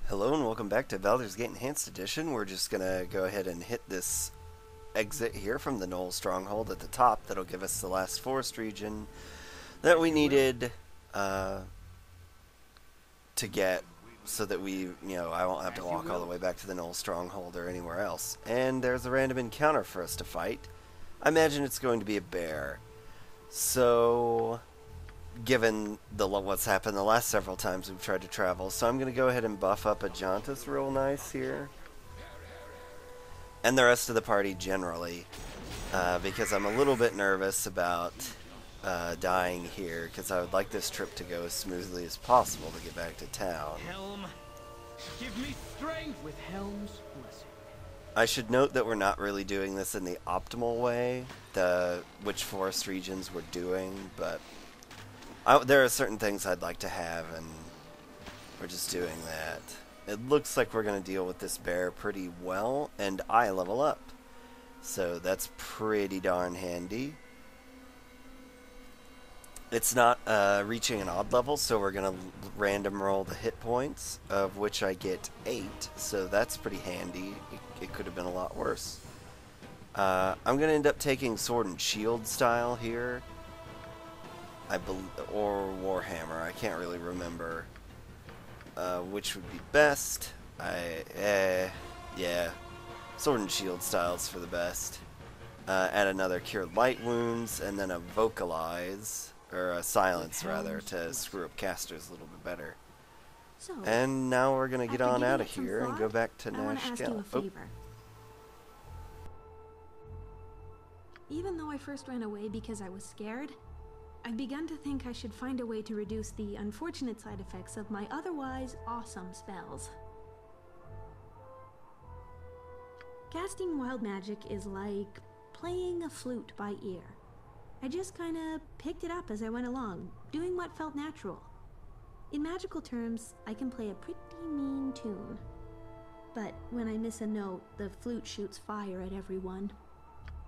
Hello and welcome back to Baldur's Gate Enhanced Edition. We're just going to go ahead and hit this exit here from the gnoll stronghold at the top. That'll give us the last forest region that we needed to get so that I won't have to walk all the way back to the gnoll stronghold or anywhere else. And there's a random encounter for us to fight. I imagine it's going to be a bear. So, given what's happened the last several times we've tried to travel. So I'm going to go ahead and buff up Ajantis real nice here. And the rest of the party generally. Because I'm a little bit nervous about dying here. Because I would like this trip to go as smoothly as possible to get back to town. Helm, give me strength with Helm's blessing. I should note that we're not really doing this in the optimal way. Which forest regions we're doing, but there are certain things I'd like to have, and we're just doing that. It looks like we're going to deal with this bear pretty well, and I level up. So that's pretty darn handy. It's not reaching an odd level, so we're going to random roll the hit points, of which I get 8, so that's pretty handy. It could have been a lot worse. I'm going to end up taking Sword and Shield style here. Or Warhammer, I can't really remember which would be best. Yeah, Sword and Shield styles for the best. Add another Cure Light Wounds, and then a Vocalize, or a Silence rather, to screw up casters a little bit better. So, and now we're gonna get on out of here and go back to Nashkel. Even though I first ran away because I was scared, I've begun to think I should find a way to reduce the unfortunate side effects of my otherwise awesome spells. Casting wild magic is like playing a flute by ear. I just kinda picked it up as I went along, doing what felt natural. In magical terms, I can play a pretty mean tune. But when I miss a note, the flute shoots fire at everyone.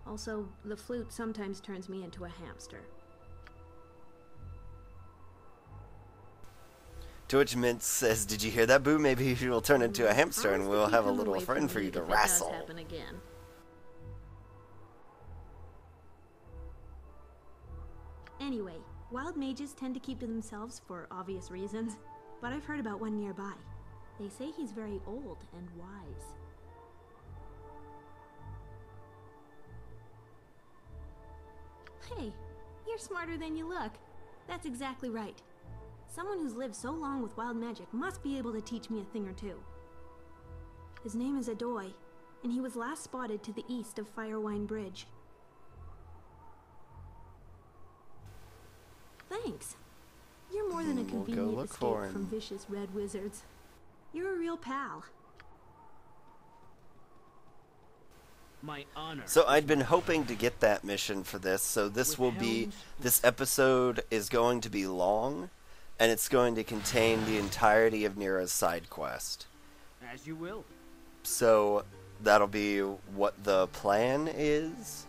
Also, the flute sometimes turns me into a hamster. To which Mint says, "Did you hear that, Boo? Maybe you will turn into a hamster and we'll have a little friend for you to wrestle." That does happen again. Anyway, wild mages tend to keep to themselves for obvious reasons, but I've heard about one nearby. They say he's very old and wise. Hey, you're smarter than you look. That's exactly right. Someone who's lived so long with wild magic must be able to teach me a thing or two. His name is Adoy, and he was last spotted to the east of Firewine Bridge. Thanks. You're more than a convenient escape from vicious red wizards. You're a real pal. My honor. So I'd been hoping to get that mission for this, so this episode is going to be long, and it's going to contain the entirety of Neera's side quest. As you will. So that'll be what the plan is.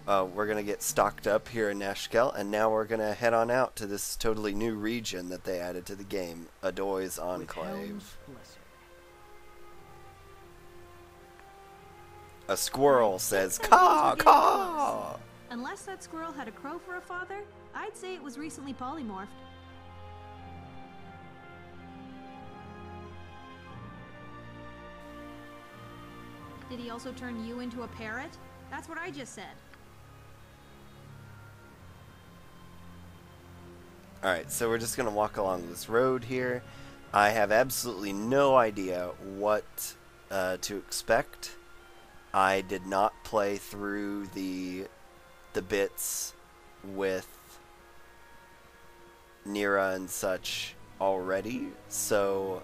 We're going to get stocked up here in Nashkel, and now we're going to head on out to this totally new region that they added to the game, Adoy's Enclave. A squirrel says, "Caw, caw!" Unless that squirrel had a crow for a father, I'd say it was recently polymorphed. Did he also turn you into a parrot? That's what I just said. Alright, so we're just going to walk along this road here. I have absolutely no idea what to expect. I did not play through the bits with Neera and such already, so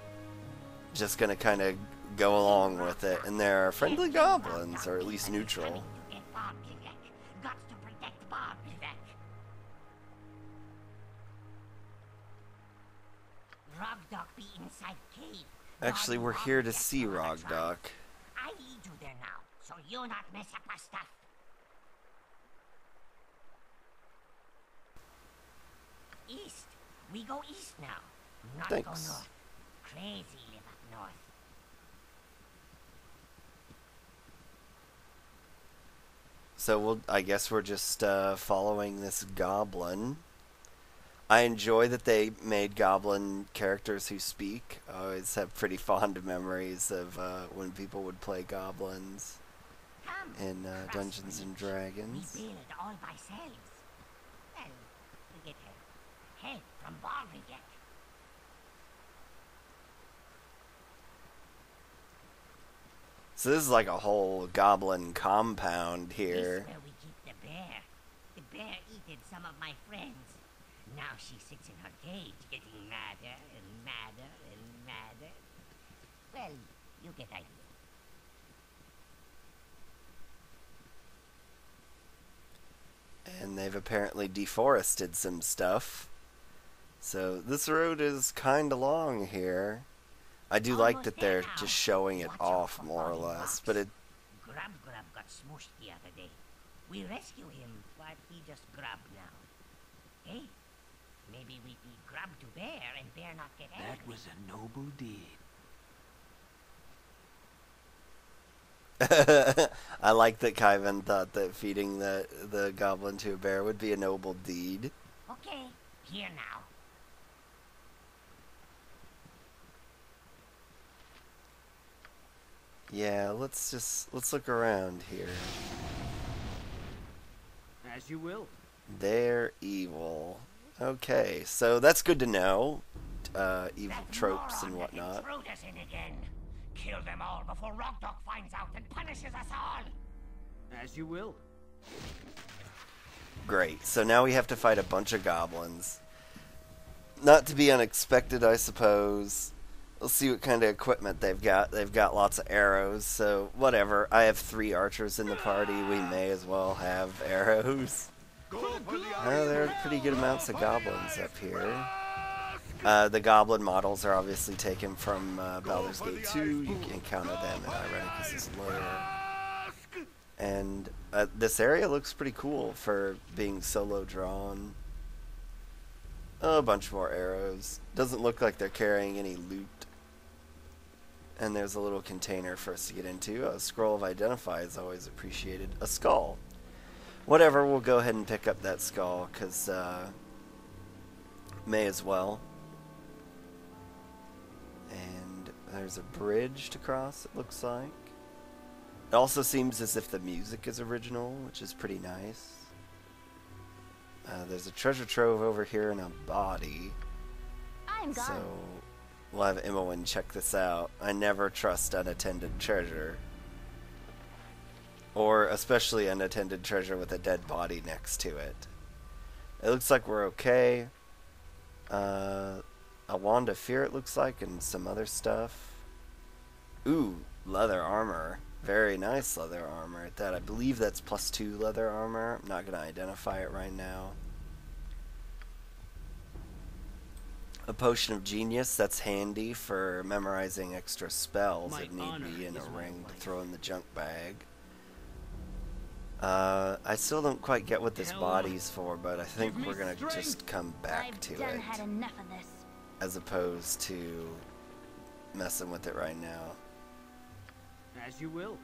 just going to kind of go along with it. And there are friendly goblins, or at least neutral. Actually, we're here to see Rogdoc. I lead you there now, so you not mess up my stuff. East. We go east now. Not Thanks. go north. Crazy live up north. So I guess we're just following this goblin. I enjoy that they made goblin characters who speak. I always have pretty fond memories of when people would play goblins Come, in Dungeons and Dragons. we build all by selves. Well, we get help from Balrog. So this is like a whole goblin compound This here. is where we keep the bear. The bear eaten some of my friends. Now she sits in her cage, getting madder and madder and madder. Well, you get idea. And they've apparently deforested some stuff. So this road is kind of long here. I do like that they're just showing it off more or less, but it Grub got smushed the other day. We rescue him, but he just grabbed now. Hey, maybe we feed grub to bear and bear not get angry. That was a noble deed. I like that Kyvan thought that feeding the goblin to a bear would be a noble deed. Okay, here now. Yeah, let's look around here. As you will. They're evil. Okay, so that's good to know. Evil That tropes and moron that whatnot. intruded us in again. Kill them all before Rock Dog finds out and punishes us all. As you will. Great. So now we have to fight a bunch of goblins. Not to be unexpected, I suppose. We'll see what kind of equipment they've got. They've got lots of arrows, so whatever. I have 3 archers in the party. We may as well have arrows. There are pretty good amounts of goblins up here. The goblin models are obviously taken from Baldur's Gate 2. You can encounter them in Irenicus' lair. And this area looks pretty cool for being solo drawn. A bunch more arrows. Doesn't look like they're carrying any loot. And there's a little container for us to get into. A scroll of identify is always appreciated. A skull. Whatever, we'll go ahead and pick up that skull, because may as well. And there's a bridge to cross, it looks like. It also seems as if the music is original, which is pretty nice. There's a treasure trove over here and a body. I'm gone. So we'll have Imowen check this out. I never trust unattended treasure. Or especially unattended treasure with a dead body next to it. It looks like we're okay. A wand of fear it looks like, and some other stuff. Ooh, leather armor. Very nice leather armor at that. I believe that's +2 leather armor. I'm not going to identify it right now. A potion of genius. That's handy for memorizing extra spells My that need honor be in a is my ring to life. throw in the junk bag. I still don't quite get what this Hell, body's for, but I think give me we're going to strength. just come back I've to done it. had enough of this. As opposed to messing with it right now. As you will.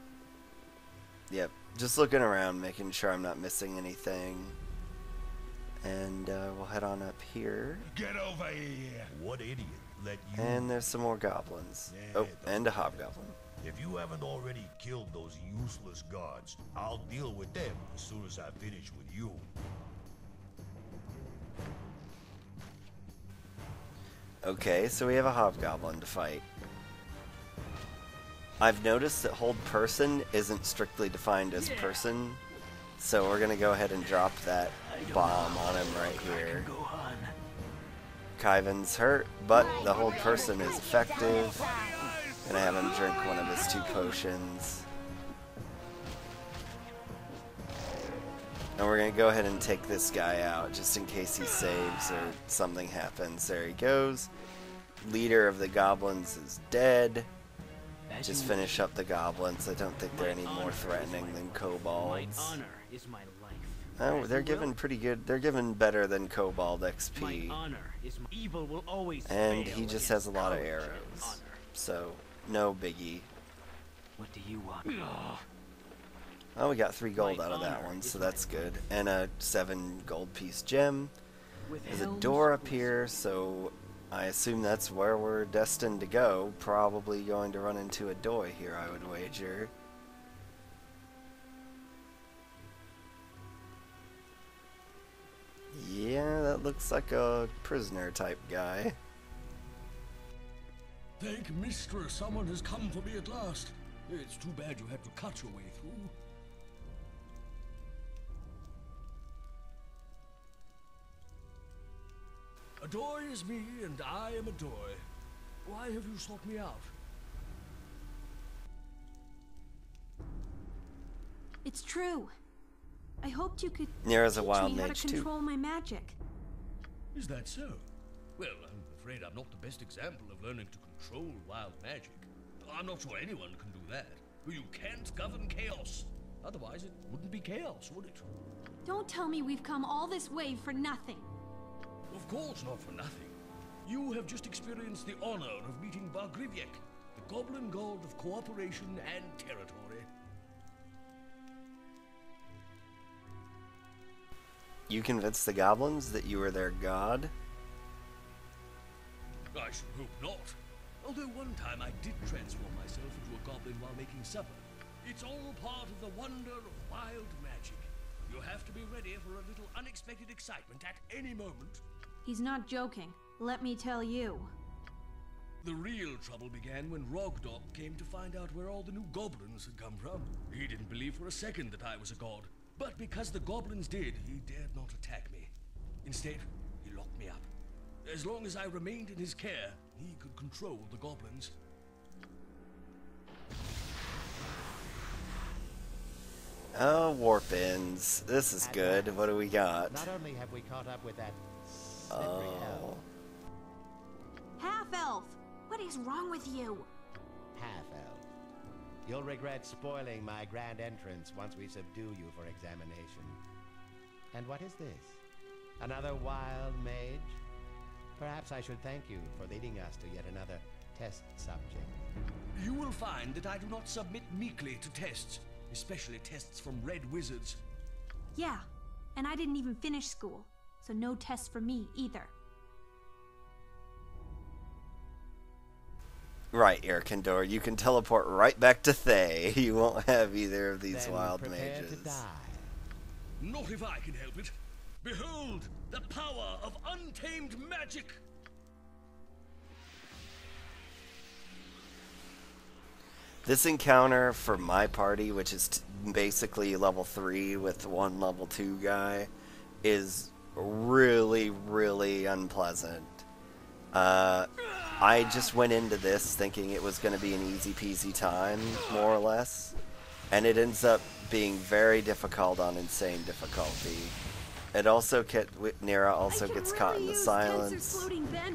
Yep, just looking around, making sure I'm not missing anything. And we'll head on up here. Get over here! What idiot let you... And there's some more goblins. Yeah, Oh, and a hobgoblin. If you haven't already killed those useless guards, I'll deal with them as soon as I finish with you. Okay, so we have a hobgoblin to fight. I've noticed that hold person isn't strictly defined as person, so we're gonna go ahead and drop that bomb on him right here. Go on. Kyvan's hurt, but the hold person is effective. Gonna have him drink one of his 2 potions. And we're gonna go ahead and take this guy out, just in case he saves or something happens. There he goes. Leader of the goblins is dead. As Just you finish up the goblins. I don't think they're any more threatening than will. My kobolds. honor is my life. Oh, As they're you given will. pretty good. They're given better than kobold My XP. honor is my evil will always And fail he just against has a lot of courage and arrows. honor. So, no biggie. What do you want? Oh, we got 3 gold out of that one, so that's good. And a 7 gold piece gem. There's a door up here, so I assume that's where we're destined to go. Probably going to run into Adoy here, I would wager. Yeah, that looks like a prisoner type guy. Thank Mistress, someone has come for me at last. It's too bad you had to cut your way through. Adoy is me, and I am Adoy. Why have you sought me out? It's true. I hoped you could Neera's a teach wild me how mage to too. control my magic. Is that so? Well, I'm afraid I'm not the best example of learning to control wild magic. I'm not sure anyone can do that. You can't govern chaos. Otherwise, it wouldn't be chaos, would it? Don't tell me we've come all this way for nothing. Of course not for nothing. You have just experienced the honor of meeting Bargriviek, the goblin god of cooperation and territory. You convinced the goblins that you were their god? I should hope not. Although one time I did transform myself into a goblin while making supper. It's all part of the wonder of wild magic. You have to be ready for a little unexpected excitement at any moment. He's not joking. Let me tell you. The real trouble began when Rogdog came to find out where all the new goblins had come from. He didn't believe for a second that I was a god. But because the goblins did, he dared not attack me. Instead, he locked me up. As long as I remained in his care, he could control the goblins. Oh, warp ends. This is good. What do we got? Not only have we caught up with that slippery elf, Half-elf! What is wrong with you? half-elf. You'll regret spoiling my grand entrance once we subdue you for examination. And what is this? Another wild mage? Perhaps I should thank you for leading us to yet another test subject. You will find that I do not submit meekly to tests, especially tests from red wizards. Yeah, and I didn't even finish school, so no tests for me either. Right, Erkindor, you can teleport right back to Thay. You won't have either of these Then wild prepare mages. to die. Not if I can help it. Behold, the power of untamed magic! This encounter for my party, which is basically level 3 with one level 2 guy, is really, really unpleasant. I just went into this thinking it was going to be an easy peasy time, more or less, and it ends up being very difficult on insane difficulty. It also Neera also gets caught in the silence.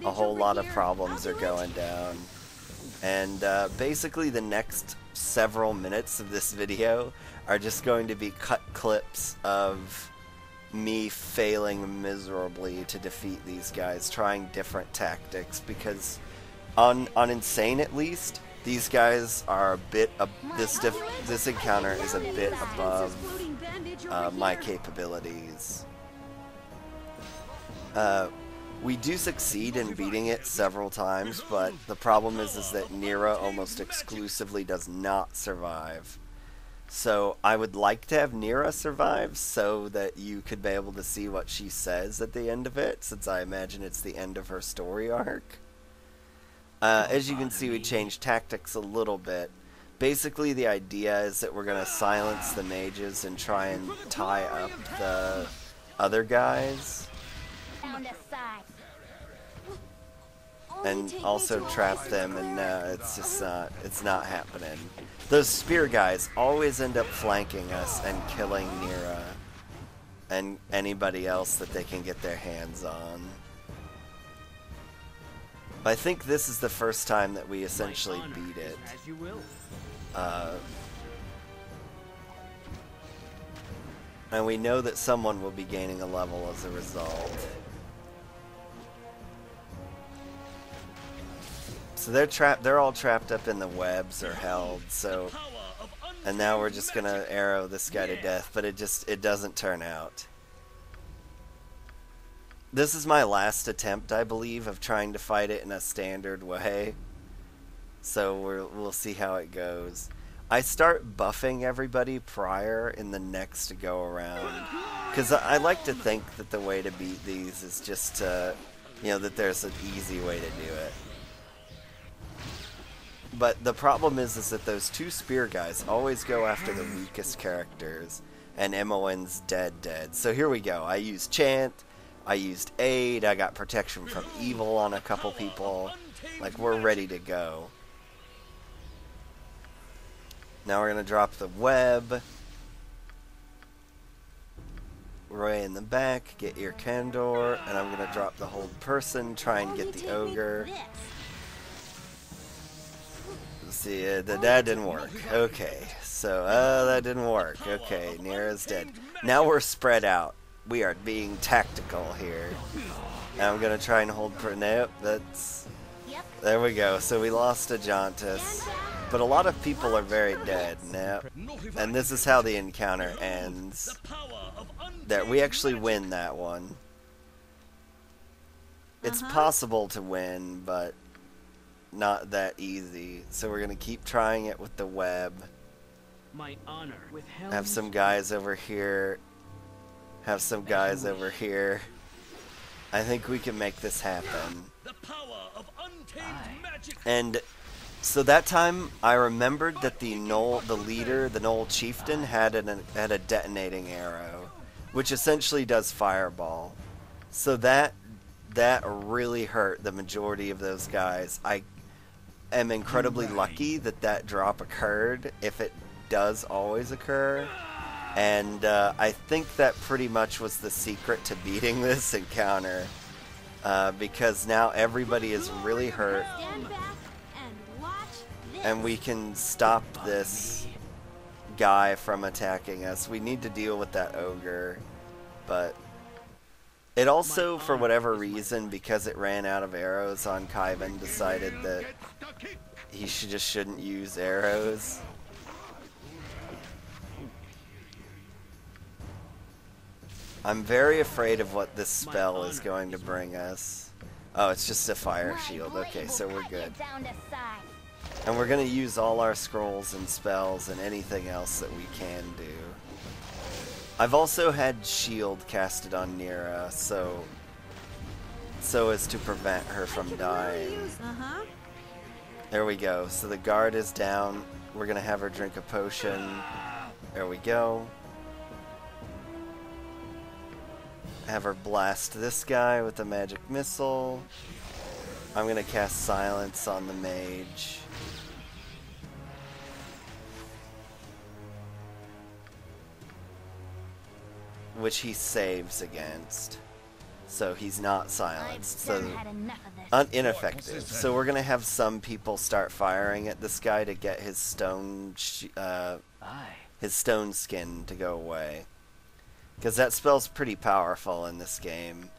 A whole lot of problems are going down. And basically the next several minutes of this video are just going to be cut clips of me failing miserably to defeat these guys, trying different tactics, because on Insane at least, these guys are a bit this encounter is a bit above my capabilities. We do succeed in beating it several times, but the problem is that Neera almost exclusively does not survive. So I would like to have Neera survive so that you could be able to see what she says at the end of it, since I imagine it's the end of her story arc. As you can see, we changed tactics a little bit. Basically, the idea is that we're going to silence the mages and try and tie up the other guys. And also trap them, and it's just not happening. Those spear guys always end up flanking us and killing Neera and anybody else that they can get their hands on. I think this is the first time that we essentially beat it. As you will. And we know that someone will be gaining a level as a result. So they're all trapped up in the webs or held, so And now we're just gonna arrow this guy to death, but it doesn't turn out. This is my last attempt, I believe, of trying to fight it in a standard way. So we'll see how it goes. I start buffing everybody prior in the next go around, because I like to think that the way to beat these is just to, you know, that there's an easy way to do it. But the problem is that those two spear guys always go after the weakest characters, and MON's dead. So here we go. I used Chant, I used Aid, I got protection from evil on a couple people. Like, we're ready to go. Now we're going to drop the web. Roy in the back, get your Candor, and I'm going to drop the hold person, try and get the ogre. See, that didn't work. Okay, so, that didn't work. Okay, Neera's dead. Now we're spread out. We are being tactical here. And I'm going to try and hold for... Nope, that's... There we go. So we lost Ajantis. But a lot of people are very dead now. And this is how the encounter ends. That we actually win that one. It's possible to win, but not that easy. So we're going to keep trying it with the web. My honor with helms. Have some guys over here. Have some guys over here. I think we can make this happen. The power of untamed magic. And so that time, I remembered that the gnoll, the leader, the gnoll chieftain, had a detonating arrow, which essentially does fireball. So that really hurt the majority of those guys. I am incredibly lucky that that drop occurred, if it does always occur. And I think that pretty much was the secret to beating this encounter, because now everybody is really hurt, and we can stop this guy from attacking us. We need to deal with that ogre, but it also, for whatever reason, because it ran out of arrows on Kaiban, decided that he shouldn't use arrows. I'm very afraid of what this spell is going to bring us. Oh, it's just a fire shield. Okay, so we're good. And we're going to use all our scrolls and spells and anything else that we can do. I've also had shield casted on Neera, so as to prevent her from dying. There we go. So the guard is down. We're going to have her drink a potion. There we go. Have her blast this guy with a magic missile. I'm going to cast silence on the mage. Which he saves against. So he's not silenced. So ineffective. So we're going to have some people start firing at this guy to get his stone skin to go away. Because that spell's pretty powerful in this game.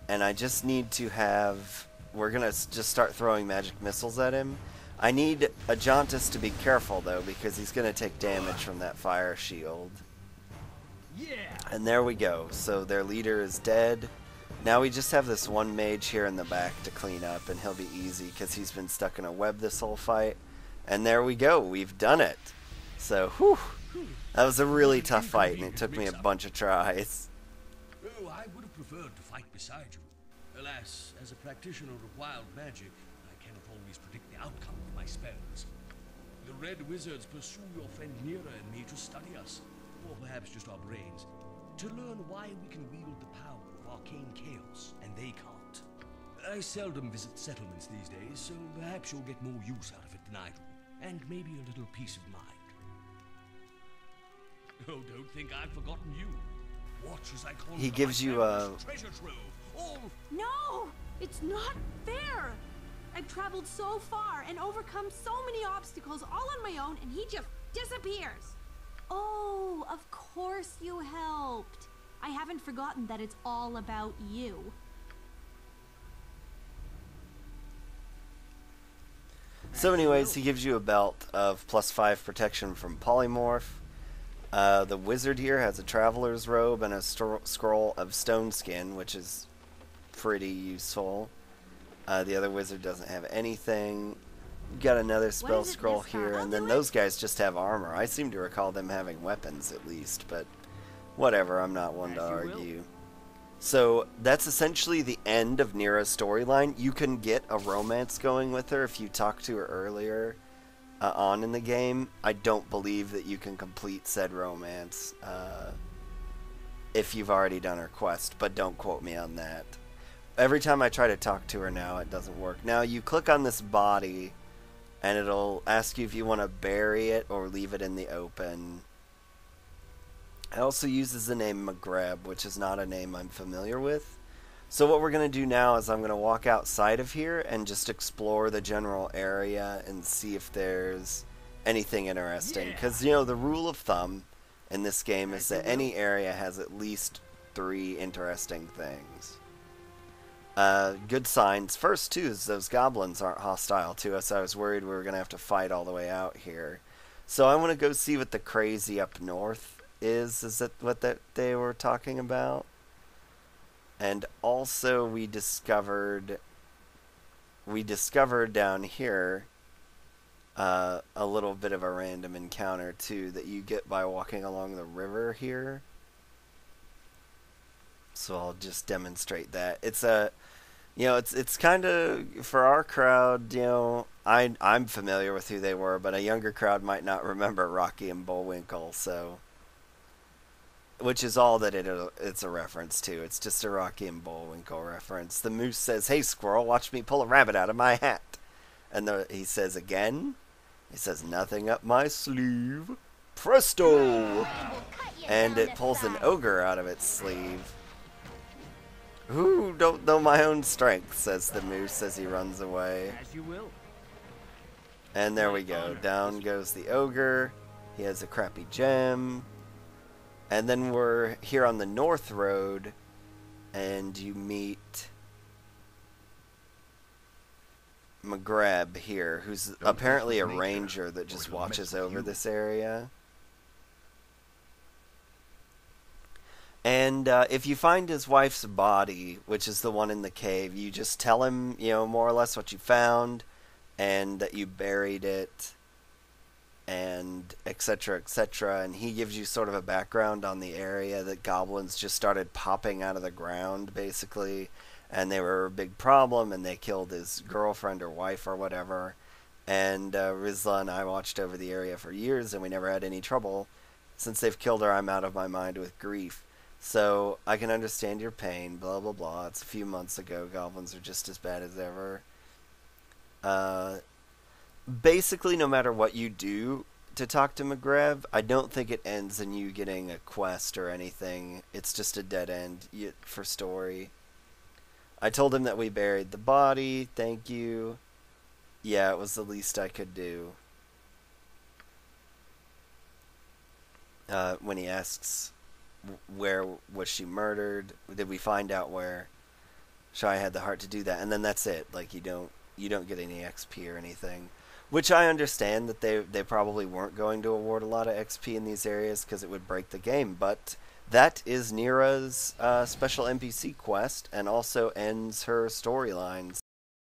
And I just need to have... We're going to just start throwing magic missiles at him. I need Ajantis to be careful, though, because he's going to take damage from that fire shield. And there we go. So their leader is dead. Now we just have this one mage here in the back to clean up, and he'll be easy because he's been stuck in a web this whole fight. And there we go. We've done it. So, whew. That was a really tough fight, and it took me a bunch of tries. Oh, I would have preferred to fight beside you. Alas, as a practitioner of wild magic, I cannot always predict the outcome of my spells. The Red Wizards pursue your friend Neera and me to study us, or perhaps just our brains, to learn why we can wield the power of arcane chaos, and they can't. I seldom visit settlements these days, so perhaps you'll get more use out of it than I do, and maybe a little peace of mind. Oh, don't think I've forgotten you. Watch as I call He gives you a... treasure trove. All... No! It's not fair! I've traveled so far and overcome so many obstacles all on my own, and he just disappears. Oh, of course you helped. I haven't forgotten that it's all about you. So anyways, he gives you a belt of +5 protection from polymorph. The wizard here has a traveler's robe and a scroll of stone skin, which is pretty useful. The other wizard doesn't have anything. Got another spell scroll here, and then those guys just have armor. I seem to recall them having weapons at least, but whatever, I'm not one to argue. So that's essentially the end of Neera's storyline. You can get a romance going with her if you talk to her earlier on in the game. I don't believe that you can complete said romance if you've already done her quest, but don't quote me on that. Every time I try to talk to her now, it doesn't work. Now, you click on this body, and it'll ask you if you want to bury it or leave it in the open. It also uses the name Maghreb, which is not a name I'm familiar with. So what we're going to do now is I'm going to walk outside of here and just explore the general area and see if there's anything interesting. Because, you know, the rule of thumb in this game is that any area has at least 3 interesting things. Good signs. First, too, is those goblins aren't hostile to us. I was worried we were going to have to fight all the way out here. So I want to go see what the crazy up north is. Is that what they were talking about? And also we discovered down here a little bit of a random encounter, too, that you get by walking along the river here. So I'll just demonstrate that. It's a, you know, it's kind of, for our crowd, you know, I'm familiar with who they were, but a younger crowd might not remember Rocky and Bullwinkle, so, which is all that it's a reference to. It's just a Rocky and Bullwinkle reference. The moose says, "Hey, squirrel, watch me pull a rabbit out of my hat." And he says again, he says, "Nothing up my sleeve. Presto!" And it pulls an ogre out of its sleeve. "Who don't know my own strength," says the moose as he runs away. As you will. And there we go. Down goes the ogre. He has a crappy gem. And then we're here on the North Road, and you meet Maghreb here, who's apparently a ranger that just watches over this area. And if you find his wife's body, which is the one in the cave, you just tell him, you know, more or less what you found, and that you buried it, and etc., etc. And he gives you sort of a background on the area, that goblins just started popping out of the ground, basically, and they were a big problem, and they killed his girlfriend or wife or whatever. And Rizla and I watched over the area for years, and we never had any trouble. Since they've killed her, I'm out of my mind with grief. So I can understand your pain, blah, blah, blah. It's a few months ago. Goblins are just as bad as ever. Basically, no matter what you do to talk to Maghreb, I don't think it ends in you getting a quest or anything. It's just a dead end for story. I told him that we buried the body. Thank you. Yeah, it was the least I could do. When he asks, where was she murdered? Did we find out where? Shai had the heart to do that, and then that's it. Like, you don't get any XP or anything. Which I understand that they probably weren't going to award a lot of XP in these areas because it would break the game. But that is Neera's special NPC quest, and also ends her storyline.